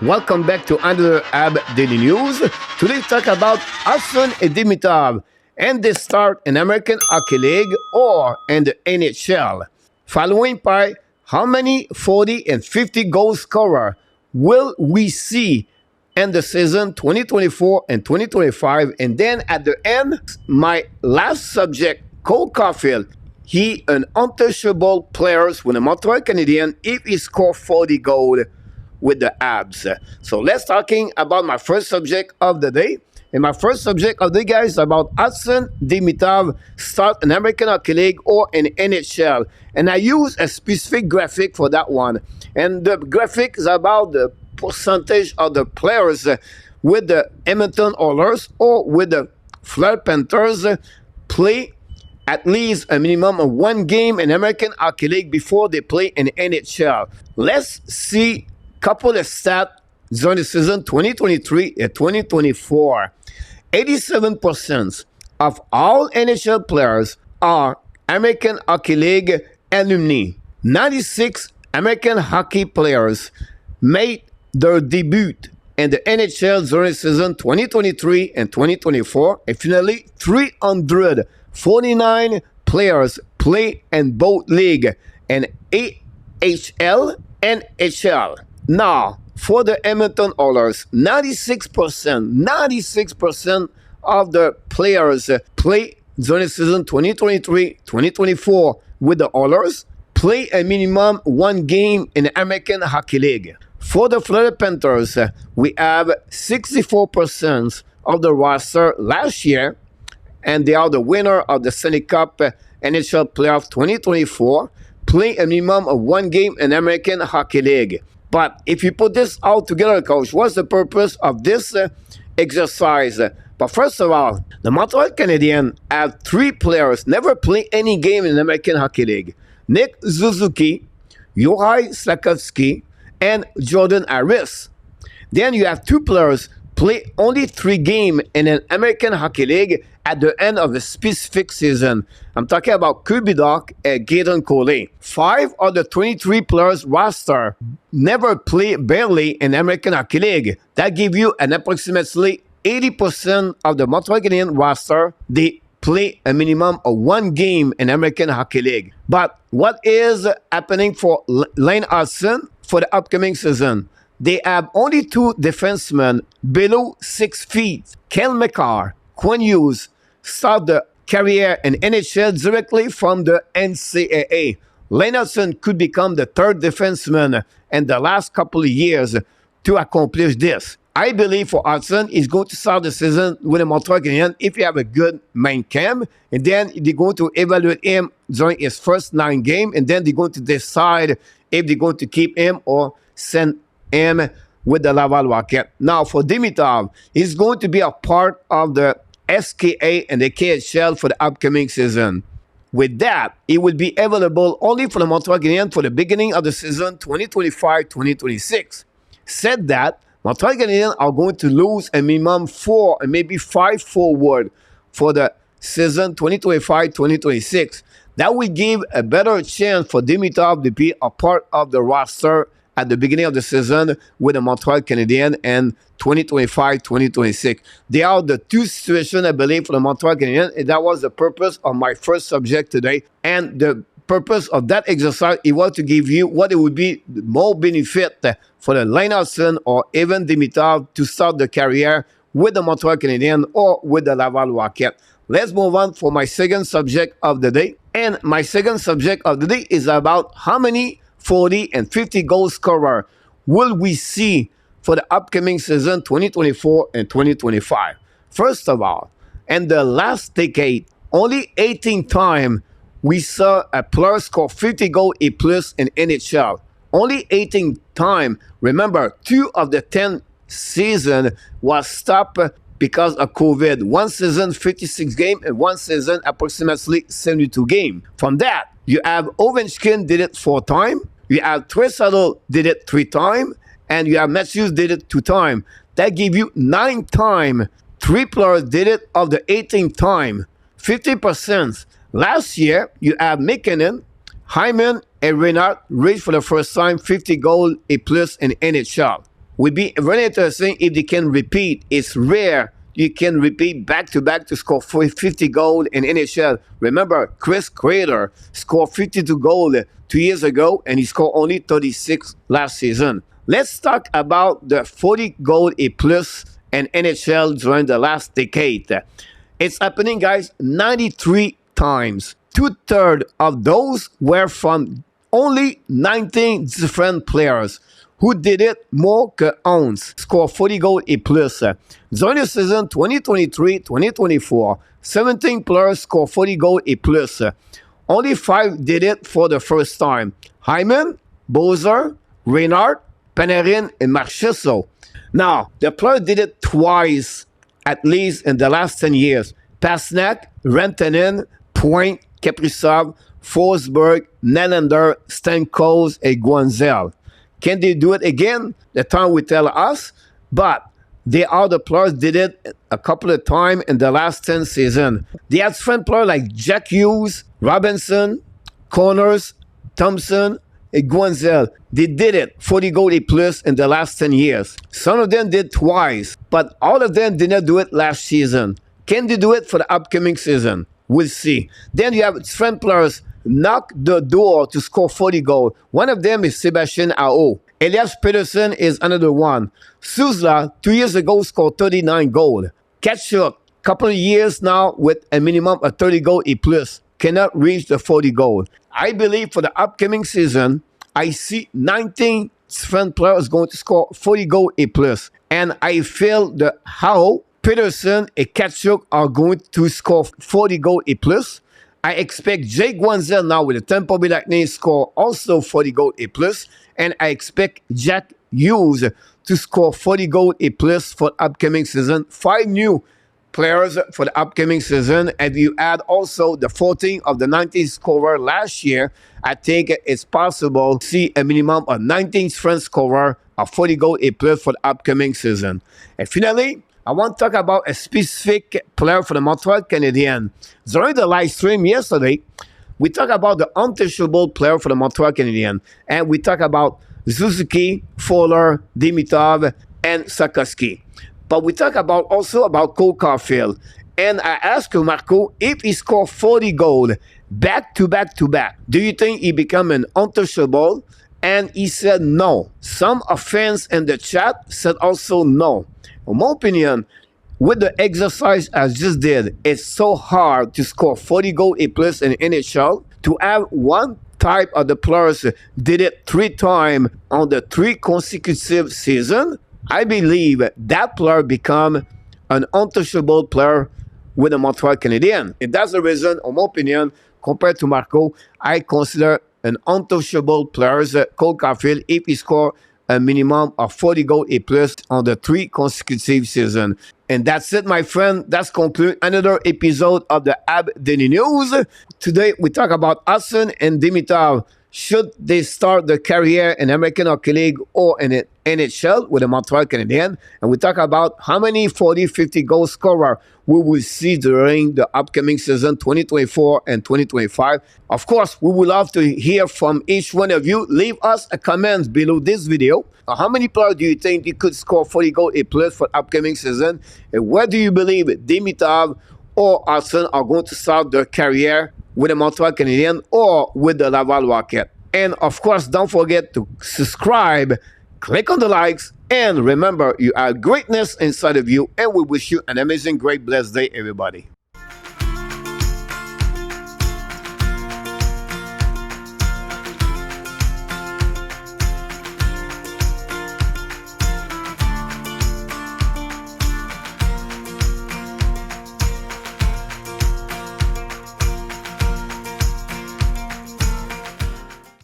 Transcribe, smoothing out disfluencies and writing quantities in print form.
Welcome back to another Habs Daily News. Today we talk about Hudson and Dimitrov and they start in American Hockey League or in the NHL. Following by how many 40 and 50 goal scorer will we see in the season 2024 and 2025? And then at the end, my last subject, Cole Caufield. He an untouchable player with the Montreal Canadiens if he score 40 goals with the Habs. So let's talking about my first subject of the day. And my first subject of the day, guys, is about Hudson Dimitrov start in American Hockey League or in NHL. And I use a specific graphic for that one. And the graphic is about the percentage of the players with the Edmonton Oilers or with the Florida Panthers play at least a minimum of one game in American Hockey League before they play in NHL. Let's see couple of stats during the season 2023 and 2024. 87% of all NHL players are American Hockey League alumni. 96 American hockey players made their debut in the NHL during the season 2023 and 2024. And finally, 349 players play in both league and AHL and NHL. Now, for the Edmonton Oilers, 96% of the players play during the season 2023-2024 with the Oilers play a minimum one game in the American Hockey League. For the Florida Panthers, we have 64% of the roster last year, and they are the winner of the Stanley Cup NHL Playoff 2024, play a minimum of one game in American Hockey League. But if you put this all together, coach, what's the purpose of this exercise? But first of all, the Montreal Canadiens have three players never play any game in the American Hockey League. Nick Suzuki, Juraj Slafkovsky, and Jordan Harris. Then you have two players play only 3 games in an American Hockey League at the end of a specific season. I'm talking about Kirby Dach and Gaetan Cole. 5 of the 23 players roster never play barely in American Hockey League. That gives you an approximately 80% of the Montreal Canadiens roster, they play a minimum of one game in American Hockey League. But what is happening for Lane Hudson for the upcoming season? They have only 2 defensemen below 6 feet. Kel McCarr, Quinn Hughes, start the career in NHL directly from the NCAA. Lane Hudson could become the 3rd defenseman in the last couple of years to accomplish this. I believe for Hudson, he's going to start the season with the Montreal Canadiens if you have a good main camp, and then they're going to evaluate him during his first 9 games, and then they're going to decide if they're going to keep him or send him with the Laval Rocket. Now, for Dimitrov, he's going to be a part of the SKA and the KHL for the upcoming season. With that, he will be available only for the Montreal Canadiens for the beginning of the season 2025-2026. Said that, Montreal Canadiens are going to lose a minimum 4 and maybe 5 forward for the season 2025-2026. That will give a better chance for Dimitrov to be a part of the roster at the beginning of the season with the Montreal Canadiens and 2025-2026. They are the 2 situations, I believe, for the Montreal Canadiens, and that was the purpose of my first subject today. And the purpose of that exercise, it was to give you what it would be more benefit for the Lane Hudson or even Dimitrov to start the career with the Montreal Canadiens or with the Laval Rocket. Let's move on for my second subject of the day. And my second subject of the day is about how many 40 and 50 goal scorer will we see for the upcoming season 2024 and 2025. First of all, in the last decade, only 18 times we saw a player score 50 goals a plus in NHL. Only 18 times. Remember, 2 of the 10 season was stopped because of COVID. One season, 56 games, and one season, approximately 72 games. From that, you have Ovechkin did it 4 times. You have Tresalo did it 3 times. And you have Matthews did it 2 times. That give you 9 times. 3 players did it of the 18th time. 50%. Last year, you have McKinnon, Hyman, and Reinhardt reached for the first time 50 goals a plus in NHL. Would be very interesting if they can repeat. It's rare you can repeat back-to-back to score 50 goals in NHL. Remember, Chris Kreider scored 52 goals 2 years ago, and he scored only 36 last season. Let's talk about the 40 goal a plus in NHL during the last decade. It's happening, guys, 93 times. 2/3 of those were from only 19 different players who did it more que once, score 40 goals et plus. During the season 2023-2024, 17 players scored 40 goals et plus. Only 5 did it for the first time. Hyman, Bowser, Reinhardt, Panarin, and Marchessault. Now, the players did it twice, at least in the last 10 years. Pastrnak, Rantanen, Point, Kaprizov, Forsberg, Nylander, Stamkos, and Guanzel. Can they do it again? The time will tell us. But they are the players did it a couple of times in the last 10 seasons. They had friend players like Jack Hughes, Robinson, Connors, Thompson, and Guanzel. They did it 40 goals plus in the last 10 years. Some of them did twice, but all of them did not do it last season. Can they do it for the upcoming season? We'll see. Then you have friend players knock the door to score 40 goals. One of them is Sebastian Aho. Elias Pettersson is another one. Suzla, 2 years ago, scored 39 goals. Tkachuk, couple of years now with a minimum of 30 goals a plus, cannot reach the 40 goals. I believe for the upcoming season, I see 19 different players going to score 40 goals a plus. And I feel that Aho, Pettersson, and Tkachuk are going to score 40 goals a plus. I expect Jake Guanzel now with the Tampa Bay Lightning score also 40 goals a plus, and I expect Jack Hughes to score 40 goals a plus for upcoming season. 5 new players for the upcoming season, and you add also the 14 of the 19 scorer last year. I think it's possible to see a minimum of 19 French scorer of 40 goals a plus for the upcoming season. And finally, I want to talk about a specific player for the Montreal Canadiens. During the live stream yesterday, we talked about the untouchable player for the Montreal Canadiens. And we talked about Suzuki, Fowler, Dimitrov, and Sakoski. But we talked about also about Cole Caufield. And I asked Marco if he scored 40 goals back to back to back, do you think he become an untouchable? And he said no. Some fans in the chat said also no. In my opinion, with the exercise I just did, it's so hard to score 40 goals a plus in NHL. To have one type of the players did it 3 times on the 3 consecutive seasons, I believe that player become an untouchable player with the Montreal Canadiens. And that's the reason, in my opinion, compared to Marco, I consider an untouchable player, Cole Caufield, if he score a minimum of 40 goals a plus on the 3 consecutive seasons. And that's it, my friend. That's conclude another episode of the Habs Daily News. Today, we talk about Hudson and Dimitrov. Should they start their career in American Hockey League or in NHL with the Montreal Canadiens? And we talk about how many 40, 50 goal scorer we will see during the upcoming season 2024 and 2025. Of course, we would love to hear from each one of you. Leave us a comment below this video. How many players do you think you could score 40 goals a plus for upcoming season? And where do you believe Dimitrov or Hudson are going to start their career with the Montreal Canadiens or with the Laval Rocket? And of course, don't forget to subscribe, click on the likes, and remember, you have greatness inside of you, and we wish you an amazing, great, blessed day, everybody.